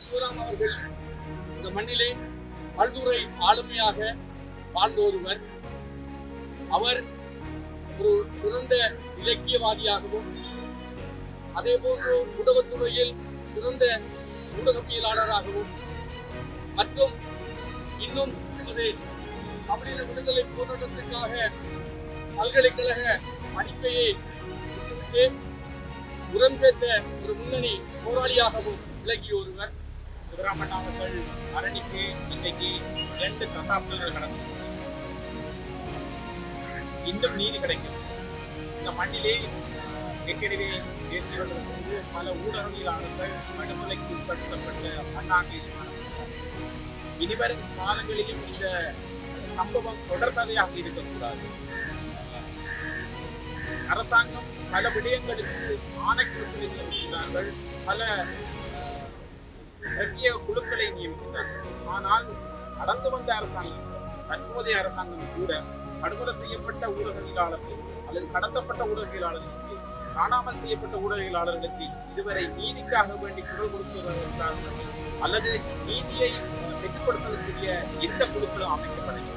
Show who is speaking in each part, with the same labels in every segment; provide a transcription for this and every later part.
Speaker 1: சிவராம் அவர்கள் இந்த மண்ணிலே பல்துறை ஆளுமையாக வாழ்ந்த ஒருவர். அவர் ஒரு சிறந்த இலக்கியவாதியாகவும் அதே போன்று ஊடகத்துறையில் சிறந்த ஊடகவியலாளராகவும் மற்றும் இன்னும் நமது தமிழீழ விடுதலை போராட்டத்திற்காக பல்கலைக்கழக படிப்பையை விட்டுவிட்டு உரம் சேர்த்த ஒரு முன்னணி போராளியாகவும் விளங்கிய ஒருவர்.
Speaker 2: சிவராமன் அவர்கள் அரணிக்கு இன்றைக்கு 2 தசாப்தங்கள் கடந்து இன்னும் நீதி கிடைக்கும். இந்த மண்ணிலே ஏற்கனவே பேசியவர்களுக்கு பல ஊடகவியலாளர்கள் படுகொலைக்கு உட்படுத்தப்பட்ட மண்ணாங்கை. இனிவரும் காலங்களிலும் இந்த சம்பவம் தொடர்கதையாக இருக்கக்கூடாது. அரசாங்கம் பல விடயங்களுக்கு ஆணைக்குழுக்களை நியமிக்கிறார்கள், பல முக்கிய குழுக்களை நியமிக்கிறார்கள். ஆனால் நடந்து வந்த அரசாங்கம், தற்போதைய அரசாங்கம் கூட படுகொலை செய்யப்பட்ட ஊடகவியலாளர்கள் அல்லது கடத்தப்பட்ட ஊடகவியலாளர்களுக்கு, காணாமல் செய்யப்பட்ட ஊடகவியலாளர்களுக்கு இதுவரை நீதிக்காக வேண்டி குரல் கொடுக்கிறார்கள் அல்லது நீதியை பெற்றுக் கொடுப்பதற்குரிய எந்த குழுக்களும் அமைக்கப்படவில்லை.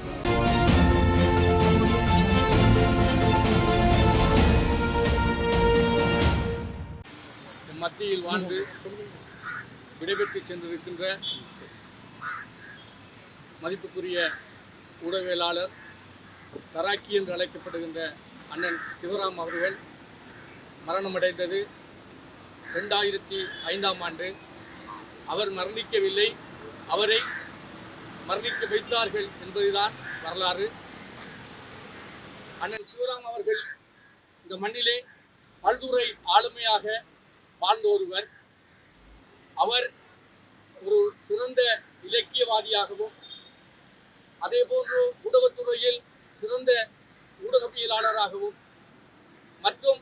Speaker 1: மத்தியில் வாழ்ந்து விடைபெற்று சென்றிருக்கின்ற மதிப்புக்குரிய ஊடகவியலாளர் தராக்கி என்று அழைக்கப்படுகின்ற அண்ணன் சிவராம் அவர்கள் மரணமடைந்தது 2005ஆம் ஆண்டு. அவர் மரணிக்கவில்லை, அவரை மரணிக்க வைத்தார்கள் என்பதுதான் வரலாறு. அண்ணன் சிவராம் அவர்கள் இந்த மண்ணிலே பல்துறை ஆளுமையாக வாழ்ந்த ஒருவர். அவர் ஒரு சிறந்த இலக்கியவாதியாகவும் அதே போன்று ஊடகத்துறையில் சிறந்த ஊடகவியலாளராகவும் மற்றும்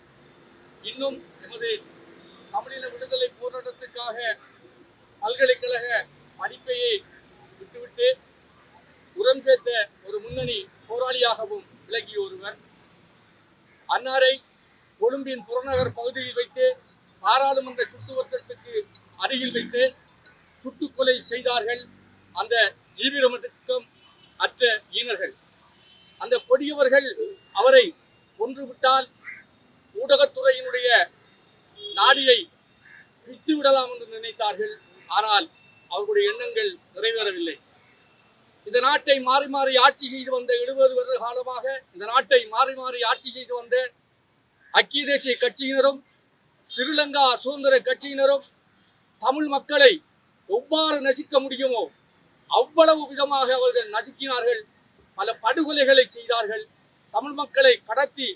Speaker 1: இன்னும் நமது தமிழீழ விடுதலை போராட்டத்திற்காக பல்கலைக்கழக படிப்பையை விட்டுவிட்டு உரம் சேர்த்த ஒரு முன்னணி போராளியாகவும் விளங்கிய ஒருவர். அன்னாரை கொழும்பின் புறநகர் பகுதியில் வைத்து பாராளுமன்ற சுற்றுவட்டத்துக்கு அருகில் வைத்து சுட்டுக்கொலை செய்தார்கள் அந்த ஈவிரமடக்கம் அற்ற ஈனர்கள். அந்த கொடியவர்கள் அவரை கொன்றுவிட்டால் ஊடகத்துறையினுடைய நாடியை விட்டுவிடலாம் என்று நினைத்தார்கள். ஆனால் அவர்களுடைய எண்ணங்கள் நிறைவேறவில்லை. இந்த நாட்டை மாறி மாறி ஆட்சி செய்து வந்த 70 வருட காலமாக இந்த நாட்டை மாறி மாறி ஆட்சி செய்து வந்த ஐக்கிய தேசிய கட்சியினரும் ஸ்ரீலங்கா சுதந்திர கட்சியினரும் தமிழ் மக்களை எவ்வாறு நசிக்க முடியுமோ அவ்வளவு விதமாக அவர்கள் நசுக்கினார்கள். பல படுகொலைகளை செய்தார்கள். தமிழ் மக்களை கடத்தி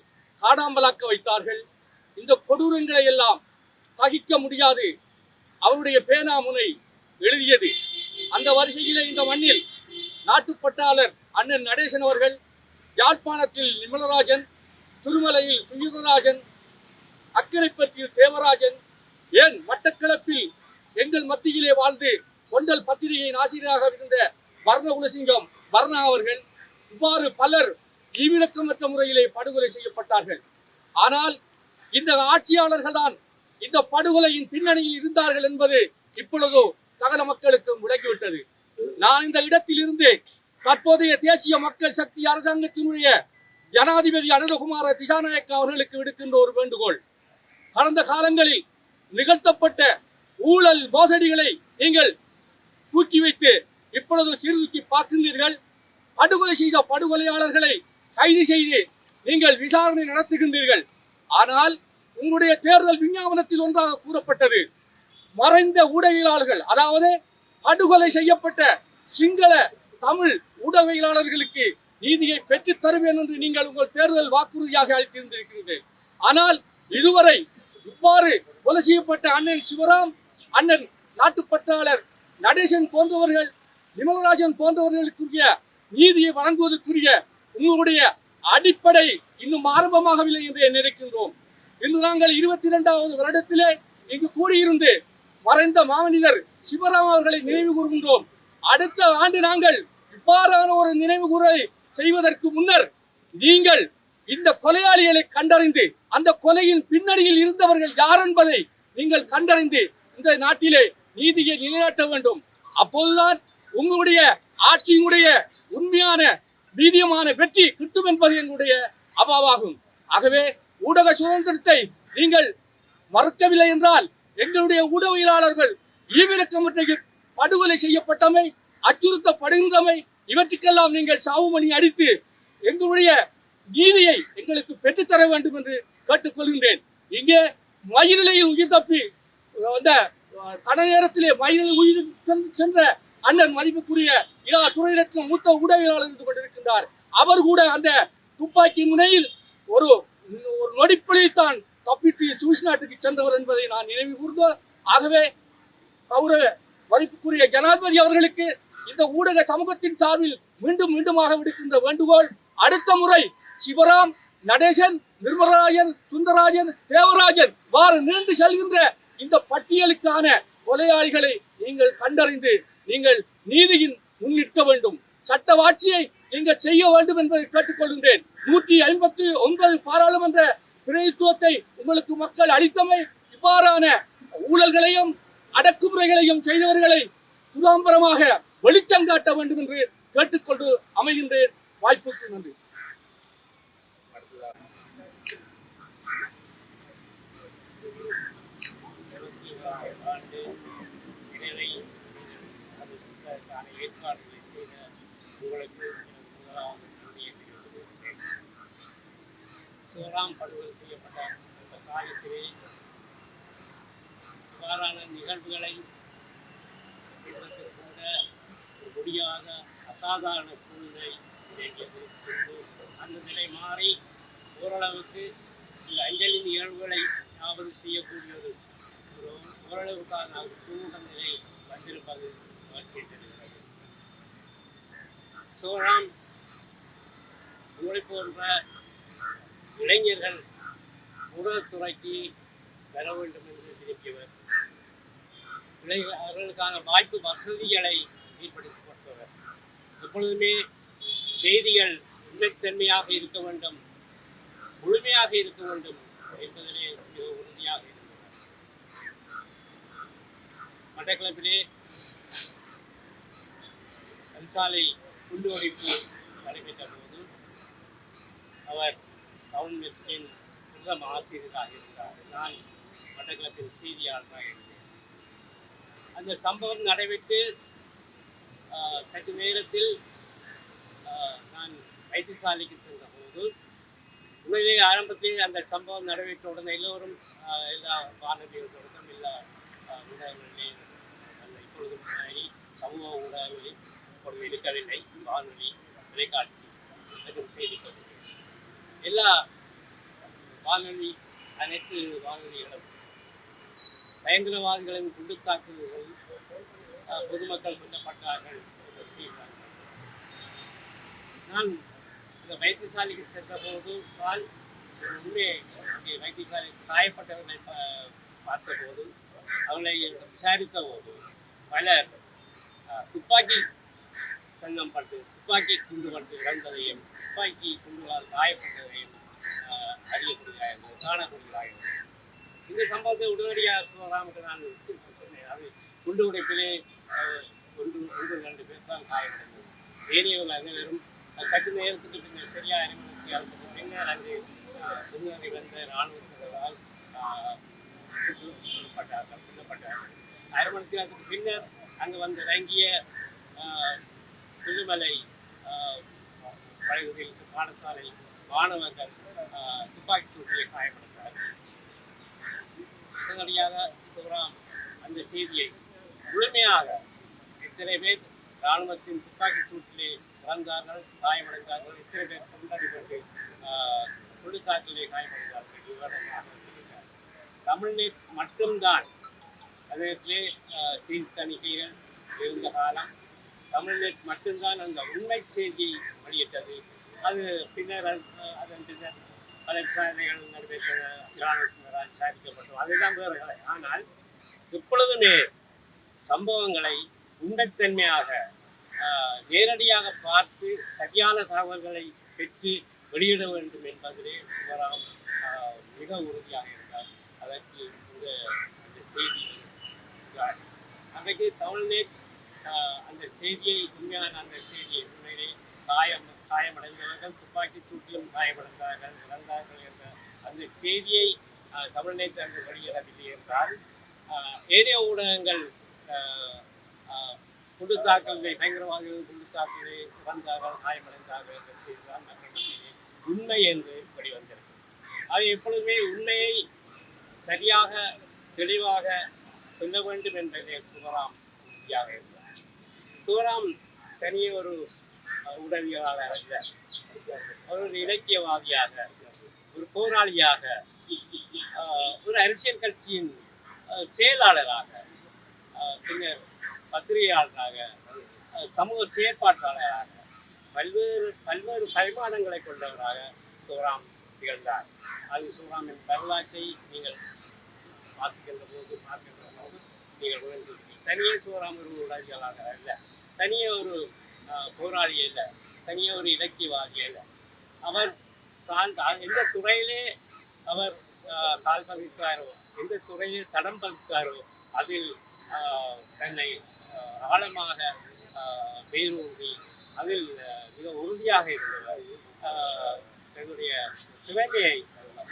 Speaker 1: காடாம்பலாக்க வைத்தார்கள். இந்த கொடூரங்களை எல்லாம் சகிக்க முடியாது அவருடைய பேனாமுனை எழுதியது. அந்த வரிசையிலே இந்த மண்ணில் நாட்டுப்பற்றாளர் அண்ணன் நடேசன் அவர்கள், யாழ்ப்பாணத்தில் நிமலராஜன், திருமலையில் சுயுதராஜன், அக்கரைப்பற்றில் தேவராஜன், ஏன் மட்டக்களப்பில் எங்கள் மத்தியிலே வாழ்ந்து கொண்டல் பத்திரிகையின் ஆசிரியராக இருந்த வர்ணகுலசிங்கம் வர்ணா அவர்கள், இவ்வாறு பலர் ஈவிரக்கமற்ற முறையிலே படுகொலை செய்யப்பட்டார்கள். ஆனால் இந்த ஆட்சியாளர்கள் தான் இந்த படுகொலையின் பின்னணியில் இருந்தார்கள் என்பது இப்பொழுதோ சகல மக்களுக்கும் விளங்கிவிட்டது. நான் இந்த இடத்தில் இருந்து தற்போதைய தேசிய மக்கள் சக்தி அரசாங்கத்தினுடைய ஜனாதிபதி அனுரகுமார திசாநாயக்க அவர்களுக்கு விடுக்கின்ற ஒரு வேண்டுகோள். கடந்த காலங்களில் நிகழ்த்தப்பட்ட ஊழல் மோசடிகளை நீங்கள் தூக்கி வைத்து இப்பொழுது சீர்தூக்கி பார்க்கின்றீர்கள். படுகொலை செய்த படுகொலையாளர்களை கைது செய்து நீங்கள் விசாரணை நடத்துகின்றீர்கள். ஆனால் உங்களுடைய தேர்தல் விஞ்ஞாபனத்தில் ஒன்றாக கூறப்பட்டது, மறைந்த ஊடகவியலாளர்கள், அதாவது படுகொலை செய்யப்பட்ட சிங்கள தமிழ் ஊடகவியலாளர்களுக்கு நீதியை பெற்றுத் தருவேன் என்று நீங்கள் உங்கள் தேர்தல் வாக்குறுதியாக அளித்திருந்திருக்கிறீர்கள். ஆனால் இதுவரை இவ்வாறு கொலை செய்யப்பட்ட அண்ணன் சிவராம், அண்ணன் நாட்டுப்பற்றாளர் நடேசன் போன்றவர்கள், நிமலராஜன் போன்றவர்களுக்குரிய நீதியை வழங்குவதற்குரிய உங்களுடைய அடிப்படை இன்னும் ஆரம்பமாகவில்லை என்று நினைக்கின்றோம். இன்று நாங்கள் 22வது வருடத்திலே இங்கு கூடியிருந்து மறைந்த மாமனிதர் சிவராம் அவர்களை நினைவு கூறுகின்றோம். அடுத்த ஆண்டு நாங்கள் இவ்வாறான ஒரு நினைவு கூறலை செய்வதற்கு முன்னர் நீங்கள் இந்த கொலையாளிகளை கண்டறிந்து அந்த கொலையின் பின்னணியில் இருந்தவர்கள் யார் என்பதை நீங்கள் கண்டறிந்து இந்த நாட்டிலே நீதியை நிலைநாட்ட வேண்டும். அப்போதுதான் உங்களுடைய ஆட்சியினுடைய உண்மையான நீதியமான வெற்றி கிட்டும் என்பது எங்களுடைய அபாவாகும். ஆகவே ஊடக சுதந்திரத்தை நீங்கள் மறுக்கவில்லை என்றால் எங்களுடைய ஊடகவியலாளர்கள் ஈவிரக்கமற்ற படுகொலை செய்யப்பட்டமை, அச்சுறுத்தப்படுகின்றமை, இவற்றுக்கெல்லாம் நீங்கள் சாவுமணி அடித்து எங்களுடைய நீதியை எங்களுக்கு பெற்றுத்தர வேண்டும் என்று கேட்டுக்கொள்கின்றேன். இங்கே மயிரிழையில் உயிர் தப்பி அந்த கட நேரத்திலே மயிரில் உயிர் சென்ற அண்ணன் மதிப்புக்குரிய இரா துறைரத்ன மூத்த ஊடகவியலாளர் இருந்து கொண்டிருக்கின்றார். அவர் கூட அந்த துப்பாக்கி முனையில் ஒரு நொடிப்பொழில் தான் தப்பித்து சுவிஸ் நாட்டுக்கு சென்றவர் என்பதை நான் நினைவு கூர்ந்தோம். ஆகவே கௌரவ மதிப்புக்குரிய ஜனாதிபதி அவர்களுக்கு இந்த ஊடக சமூகத்தின் சார்பில் மீண்டும் மீண்டுமாக விடுக்கின்ற வேண்டுகோள், அடுத்த முறை சிவராம், நடேசன், நிர்மலராஜன், சுந்தரராஜன், தேவராஜன் வாறு நீண்டு செல்கின்ற இந்த பட்டியலுக்கான கொலையாளிகளை நீங்கள் கண்டறிந்து நீங்கள் நீதியின் முன்னிற்க வேண்டும். சட்டவாட்சியை நீங்கள் செய்ய வேண்டும் என்பதை கேட்டுக்கொள்கின்றேன். 159 பாராளுமன்ற பிரதித்துவத்தை உங்களுக்கு மக்கள் அளித்தமை இவ்வாறான ஊழல்களையும் அடக்குமுறைகளையும் செய்தவர்களை துலாம்பரமாக வெளிச்சம் காட்ட வேண்டும் என்று கேட்டுக்கொண்டு அமைகின்றேன். வாய்ப்புக்கு நன்றி.
Speaker 3: ஏற்பாடுகளை செய்த உங்களுக்கு சிவராம் படுகொலை செய்யப்பட்ட அந்த காலத்திலே இவ்வாறான நிகழ்வுகளை செய்வதற்கு கூட முடியாத அசாதாரண சூழ்நிலை நிலவியது. அந்த நிலை மாறி ஓரளவுக்கு இந்த அஞ்சலி நிகழ்வுகளை யாவது செய்யக்கூடிய ஒரு ஓரளவுக்கான ஒரு சூழ்நிலை நிலை வந்திருப்பது மகிழ்ச்சி தருகிறது. சிவராம் உங்களை போன்ற இளைஞர்கள் ஊடகத்துறைக்கு வர வேண்டும் என்று விரும்பியவர், அவர்களுக்கான வாய்ப்பு வசதிகளை ஏற்படுத்தி கொடுத்தவர். எப்பொழுதுமே செய்திகள் உண்மைத்தன்மையாக இருக்க வேண்டும், முழுமையாக இருக்க வேண்டும் என்பதிலே மிக உறுதியாக இருந்தவர். மட்டக்களப்பிலே அன்சாலை குண்டுவெடிப்பு நடைபெற்ற போது அவர் கவர்மெண்டின் பிரதம ஆசிரியராக இருந்தார். நான் மட்டக்களப்பின் செய்தியாளராக இருந்தேன். அந்த சம்பவம் நடைபெற்று சற்று நேரத்தில் நான் வைத்தியசாலைக்கு சென்ற போது உண்மையிலே ஆரம்பத்தில் அந்த சம்பவம் நடைபெற்ற உடனே எல்லோரும் எல்லா வானொலிகளுக்கும் எல்லா ஊடகங்களிலே அந்த இப்பொழுது முன்னாடி சமூக ஊடகங்களில் இப்பொழுது இருக்கவில்லை, வானொலி, தொலைக்காட்சி மற்றும் செய்திகள் எல்லா வானொலி அனைத்து வானொலிகளும் பயங்கரவாதிகளின் குண்டு தாக்குதல்கள் பொதுமக்கள் கொல்லப்பட்டார்கள் என்று செய்தார்கள். நான் இந்த வைத்தியசாலைக்கு சென்ற போது உண்மையை வைத்தியசாலை காயப்பட்டவர்களை பார்த்தபோது அவர்களை விசாரித்த போது பலர் துப்பாக்கி சங்கம் பட்டு துப்பாக்கி குண்டு பட்டு இறந்ததையும் துப்பாக்கி குண்டுகளால் காயப்பட்டதையும் அறியக்கூடியதாக காணக்கூடியதாக. இந்த சம்பவத்தை உடனடியாக சிவராமுக்கு நான் சொன்னேன். அது குண்டு உடைப்பிலே ஒன்று 2 பேர் தான் காயப்பட்டது. ஏனையவர்கள் அனைவரும் சற்று நேரத்துக்கு பின்னர் சரியாக அறிமுகப்படுத்தி பின்னர் அங்கு முன்னேறி வந்த இராணுவத்தினரால் கொல்லப்பட்டார்கள். அரை மணி நேரத்துக்கு பின்னர் அங்கு வந்து இறங்கிய புதுமலை பகுதியில் பாடசாலை மாணவர்கள் துப்பாக்கி சூட்டிலே காயப்பட்டார்கள். உடனடியாக சிவராம் அந்த செய்தியை முழுமையாக எத்தனை பேர் இராணுவத்தின் துப்பாக்கி சூட்டிலே இறந்தார்கள், காயமடைந்தார்கள், எத்தனை பேர் கொண்டாடிப்பட்டு கொடுக்காற்றிலே காயமடைந்தார்கள் விவரமாக இருக்கிறார். தமிழ்நெட் மட்டும்தான் அதே செய்தி தணிக்கைகள் இருந்த காலம். தமிழ்நெட் மட்டும்தான் அந்த உண்மை செய்தியை வெளியிட்டது. அது பின்னர் அதன் பின்னர் பல விசாரணைகள் நடைபெற்ற இராணுவத்தினரால் விசாரிக்கப்பட்டோம். அதுதான் வேறு கலை. ஆனால் எப்பொழுதுமே சம்பவங்களை உண்மைத்தன்மையாக நேரடியாக பார்த்து சரியான தகவல்களை பெற்று வெளியிட வேண்டும் என்பதிலே சிவராம் மிக உறுதியாக இருந்தார். அதற்கு இந்த செய்தி இன்றைக்கு தமிழ்நேட் அந்த செய்தியை உண்மையான அந்த செய்தியை உண்மையிலே காயமடைந்தவர்கள் துப்பாக்கி சூட்டிலும் காயமடைந்தார்கள் இறந்தார்கள் என்ற அந்த செய்தியை தமிழ்நேட் அங்கு வெளியிடவில்லை என்றால் ஏனைய ஊடகங்கள் குண்டுத்தாக்கலை பயங்கரவாதிகள் குண்டுத்தாக்கலை இறந்தார்கள் காயமடைந்தார்கள் என்ற செய்திதான் மக்களிடையே உண்மை என்று வெளிவந்திருக்கு. அவை எப்பொழுதுமே உண்மையை சரியாக தெளிவாக சொல்ல வேண்டும் என்பதே சிவராம் உறுதியாக இருந்தார். சிவராம் தனியே ஒரு உடலியலாளர் அல்ல, ஒரு இலக்கியவாதியாக, ஒரு போராளியாக, ஒரு அரசியல் கட்சியின் செயலாளராக, பின்னர் பத்திரிகையாளராக, சமூக செயற்பாட்டாளராக, பல்வேறு பரிமாணங்களை கொண்டவராக சிவராம் திகழ்ந்தார். அது சிவராமின் வரலாற்றை நீங்கள் வாசிக்கின்ற போது பார்க்கின்ற போது நீங்கள் உணர்ந்திருக்கிறீர்கள். தனியே சிவராம் ஒரு உடலியலாளர் அல்ல, தனியே ஒரு போராளி அல்ல, தனியே ஒரு இலக்கியவாதி அல்ல. அவர் எந்த துறையிலே அவர் கால் பதித்தாரோ, எந்த துறையிலே தடம் பதித்தாரோ அதில் தன்னை ஆழமாக வேரூன்றி அதில் மிக உறுதியாக இருந்தவர். தன்னுடைய திறமையை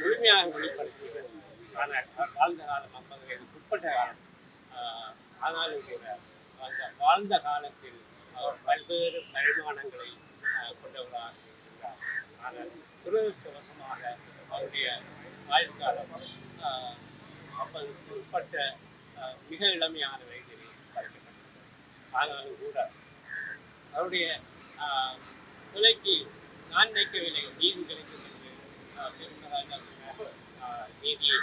Speaker 3: முழுமையாக வெளிப்படுத்தியவர். ஆனால் வாழ்ந்த காலம் 50 வயதுக்கு உட்பட்ட காலம். ஆனாலும் கூட அந்த வாழ்ந்த காலத்தில் அவர் பல்வேறு பரிமாணங்களை கொண்டவராக இருந்தார். ஆனால் துரதிருஷ்டவசமாக அவருடைய ஆயுட்காலம் 50க்கு உட்பட்ட மிக இளமையான வயதில் படைக்கப்பட்டது. ஆனாலும் கூட அவருடைய கொலைக்கு நான் நினைக்கவில்லை நீதி கிடைக்கும் என்று பெருமராஜா நீதி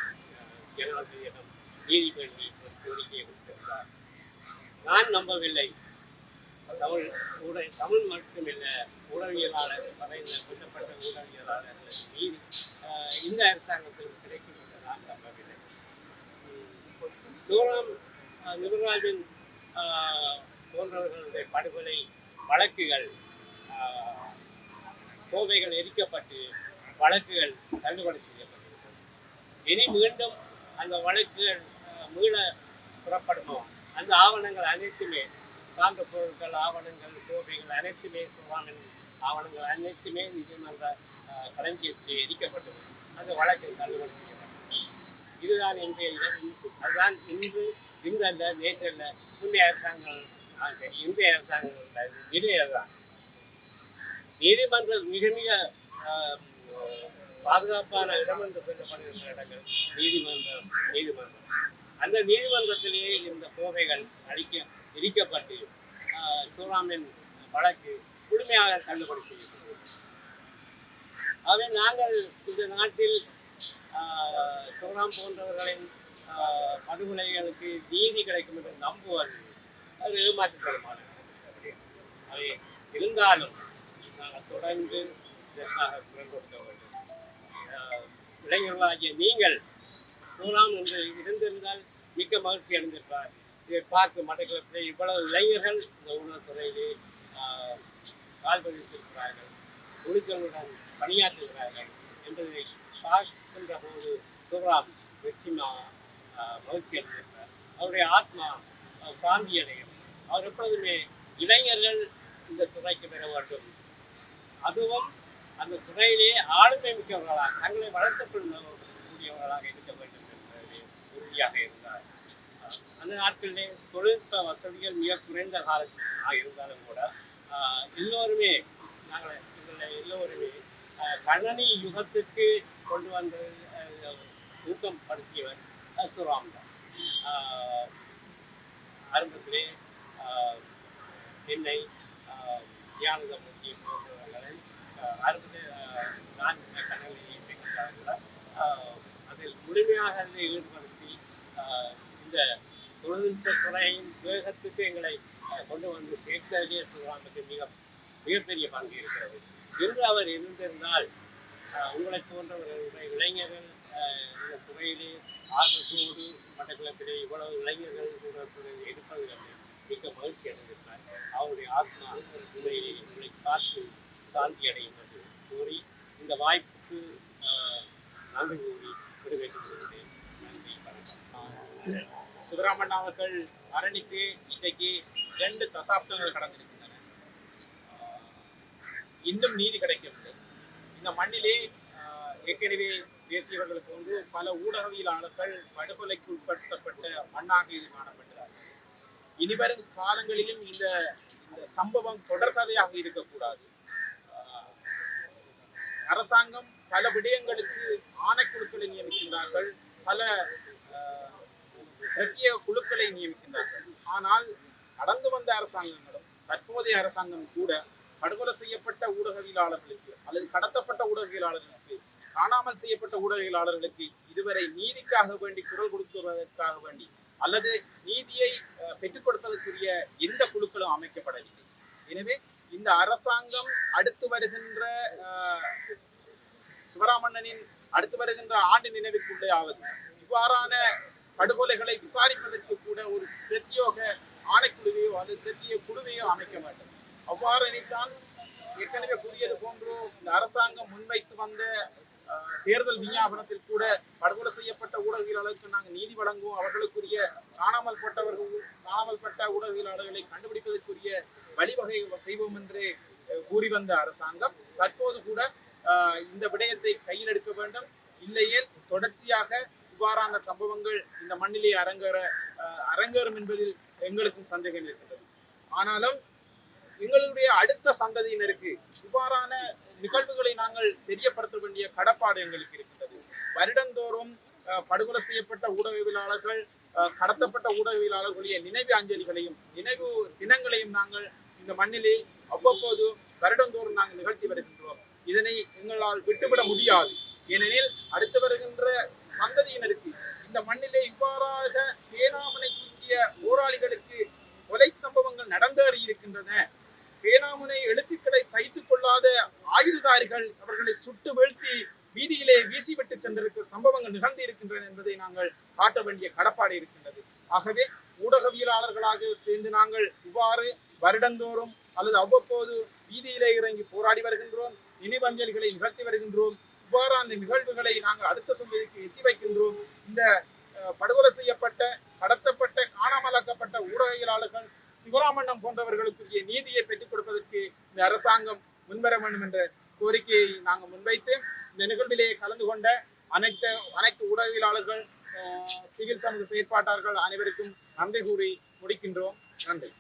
Speaker 3: ஜனாதிபதியிடம் நீதி வேண்டி ஒரு கோரிக்கையை கொடுத்திருந்தார். நான் நம்பவில்லை. தமிழ் மட்டுமில்லை, ஊடகவியலாளர் மறைந்த கொல்லப்பட்ட ஊடகவியலாளர்களுக்கு நீதி இந்த அரசாங்கத்தில் கிடைக்கும் என்று நான் நம்பவில்லை. சிவராம் நிபுணராஜன் போன்றவர்களுடைய படுகொலை வழக்குகள், கோவைகள் எரிக்கப்பட்டு வழக்குகள் தள்ளுபடி செய்யப்பட்டிருக்கிறது. இனி மீண்டும் அந்த வழக்குகள் மீள புறப்படுமோ, அந்த ஆவணங்கள் அனைத்துமே, சான்ற பொருட்கள், ஆவணங்கள், கோவைகள் அனைத்துமே, சிவராமின் ஆவணங்கள் அனைத்துமே நீதிமன்ற களஞ்சியத்தில் எரிக்கப்பட்டது. அந்த வழக்கை தள்ளுபடி செய்யப்பட்டது. இதுதான் அதுதான் இன்றல்ல, நேற்றல்ல, முந்தைய அரசாங்கம் சரி, இந்திய அரசாங்கம் நிலையதான். நீதிமன்றம் மிக மிக பாதுகாப்பான இடம் என்று சொல்லப்படுகின்ற இடங்கள் நீதிமன்றம். அந்த நீதிமன்றத்திலேயே இந்த கோவைகள் எரிக்கப்பட்டு சிவராமின் வழக்கு முழுமையாக தள்ளுபடி செய்யப்பட்டது. ஆகவே நாங்கள் இந்த நாட்டில் சிவராம் போன்றவர்களின் படுகொலைகளுக்கு நீதி கிடைக்கும் என்று நம்புவது அது ஏமாற்றுத்தரமான. அது இருந்தாலும் நாங்கள் தொடர்ந்து இதற்காக குரல் கொடுக்க வேண்டும். இளைஞர்களாகிய நீங்கள் சிவராம் என்று இருந்திருந்தால் மிக்க மகிழ்ச்சி அடைந்திருப்பார். இதை பார்த்து மட்டக்களப்பில் இவ்வளவு இளைஞர்கள் இந்த உணவுத்துறையிலே கால் பதித்திருக்கிறார்கள், துணிச்சலுடன் பணியாற்றுகிறார்கள் என்பதை பார்க்கின்ற போது சிவராம் மகிழ்ச்சி அடைந்திருக்கிறார். அவருடைய ஆத்மா சாந்தி அடையும். அவர் எப்பொழுதுமே இளைஞர்கள் இந்த துறைக்கு பெற வேண்டும், அதுவும் அந்த துறையிலே ஆளுமை மிக்கவர்களாக தங்களை வளர்த்துக் கொள்ளக்கூடியவர்களாக இருக்க வேண்டும் என்பதிலே உறுதியாக இருந்தார். அந்த நாட்களிலே தொழில்நுட்ப வசதிகள் மிக குறைந்த காலமாக இருந்தாலும் கூட எல்லோருமே கணனி யுகத்துக்கு கொண்டு வந்த ஊக்கம் படுத்தியவர் சிவராம் தான். ஆரம்பத்திலே என்னை தியானந்தமூர்த்தி போன்றவர்களை ஆரம்பத்தில் நான் கணவனை கூட அதில் முழுமையாக ஈடுபடுத்தி இந்த தொழில்நுட்ப துறையின் வேகத்துக்கு எங்களை கொண்டு வந்து சேர்த்ததிலே சிவராமுக்கு மிகப்பெரிய பங்கு இருக்கிறது. என்று அவர் இருந்திருந்தால் உங்களை போன்றவர்களுடைய இளைஞர்கள் இந்த துறையிலே ஆர்வத்தோடு மட்டக்களப்பிலே இவ்வளவு இளைஞர்கள் துறையில் எடுப்பதில் மிக மகிழ்ச்சி அடைந்திருந்தார். அவருடைய ஆத்மா உண்மையிலே உங்களை பார்த்து சாந்தி அடையும் என்று கூறி இந்த வாய்ப்புக்கு நன்றி கூறி விடுவிக்கின்றேன். நன்றி, வணக்கம்.
Speaker 2: சிவராமண்ணா அவர்கள் மரணித்து இன்றைக்கு 2 தசாப்தங்கள் கடந்திருக்கின்றன. இன்னும் நீதி கிடைக்கவில்லை. இந்த மண்ணிலே ஏற்கனவே பேசியவர்கள் போன்று பல ஊடகவியலாளர்கள் படுகொலைக்கு உட்படுத்தப்பட்ட மண்ணாக இது காணப்படுகிறார்கள். இனிவரும் காலங்களிலும் இந்த சம்பவம் தொடர்கதையாக இருக்கக்கூடாது. அரசாங்கம் பல விடயங்களுக்கு ஆணைக்குழுக்களை நியமிக்கின்றார்கள், பல பிரத்யேக குழுக்களை நியமிக்கின்றார்கள். ஆனால் கடந்து வந்த அரசாங்கங்களும் தற்போதைய அரசாங்கம் கூட படுகொலை செய்யப்பட்ட ஊடகவியலாளர்களுக்கு அல்லது கடத்தப்பட்ட ஊடகவியலாளர்களுக்கு, காணாமல் செய்யப்பட்ட ஊடகவியலாளர்களுக்கு இதுவரை நீதிக்காக வேண்டி குரல் கொடுக்குவதற்காக வேண்டி அல்லது நீதியை பெற்றுக் கொடுப்பதற்குரிய எந்த குழுக்களும் அமைக்கப்படவில்லை. எனவே இந்த அரசாங்கம் அடுத்து வருகின்ற சிவராமண்ணனின் அடுத்து வருகின்ற ஆண்டு நினைவுக்குள்ளே ஆவது இவ்வாறான படுகொலைகளை விசாரிப்பதற்கு கூட ஒரு பிரத்யோக ஆணைக்குழுவையோ அல்லது பிரத்யேக குழுவையோ அமைக்க வேண்டும். அவ்வாறு நினைத்தான் ஏற்கனவே கூறியது போன்று இந்த அரசாங்கம் முன்வைத்து வந்த தேர்தல் விஞ்ஞாபனத்தில் கூட படுகொலை செய்யப்பட்ட ஊடகவியலாளர்களுக்கு நாங்கள் நீதி வழங்குவோம், அவர்களுக்குரிய காணாமல் பட்ட ஊடகவியலாளர்களை கண்டுபிடிப்பதற்குரிய வழிவகை செய்வோம் என்று கூறி வந்த அரசாங்கம் தற்போது கூட இந்த விடயத்தை கையில் எடுக்க வேண்டும். இல்லையே தொடர்ச்சியாக இவ்வாறான சம்பவங்கள் இந்த மண்ணிலே அரங்கேறும் என்பதில் எங்களுக்கும் சந்தேகம் இருக்கின்றது. ஆனாலும் எங்களுடைய அடுத்த சந்ததியினருக்கு இவ்வாறான நிகழ்வுகளை நாங்கள் தெரியப்படுத்த வேண்டிய கடப்பாடு எங்களுக்கு இருக்கின்றது. வருடந்தோறும் படுகொலை செய்யப்பட்ட ஊடகவியலாளர்கள், கடத்தப்பட்ட ஊடகவியலாளர்களுடைய நினைவு அஞ்சலிகளையும் நினைவு தினங்களையும் நாங்கள் இந்த மண்ணிலே அவ்வப்போது வருடந்தோறும் நாங்கள் நிகழ்த்தி வருகின்றோம். இதனை எங்களால் விட்டுவிட முடியாது. ஏனெனில் அடுத்து வருகின்ற சந்ததியினருக்கு இந்த மண்ணிலே இவ்வாறாக பேனாமனை தூக்கிய போராளிகளுக்கு கொலை சம்பவங்கள் நடந்தேறி இருக்கின்றன. பேனாமனை எழுத்துக்களை சகித்துக் கொள்ளாத ஆயுததாரிகள் அவர்களை சுட்டு வீழ்த்தி வீதியிலே வீசிவிட்டு சென்றிருக்கிற சம்பவங்கள் நிகழ்ந்து இருக்கின்றன என்பதை நாங்கள் காட்ட வேண்டிய கடப்பாடு இருக்கின்றது. ஆகவே ஊடகவியலாளர்களாக சேர்ந்து நாங்கள் இவ்வாறு வருடந்தோறும் அல்லது அவ்வப்போது வீதியிலே இறங்கி போராடி வருகின்றோம், நினைவஞ்சலிகளை நிகழ்த்தி வருகின்றோம். இவ்வாறான நிகழ்வுகளை நாங்கள் அடுத்த சந்ததிக்கு எத்தி வைக்கின்றோம். இந்த படுகொலை செய்யப்பட்ட, கடத்தப்பட்ட, காணாமலாக்கப்பட்ட ஊடகவியலாளர்கள், சிவராமண்ணம் போன்றவர்களுக்குரிய நீதியை பெற்றுக் கொடுப்பதற்கு இந்த அரசாங்கம் முன்வர வேண்டும் என்ற கோரிக்கையை நாங்கள் முன்வைத்து இந்த நிகழ்விலே கலந்து கொண்ட அனைத்து ஊடகவியலாளர்கள், சிவில் சமூக செயற்பாட்டாளர்கள் அனைவருக்கும் நன்றி கூறி முடிக்கின்றோம். நன்றி.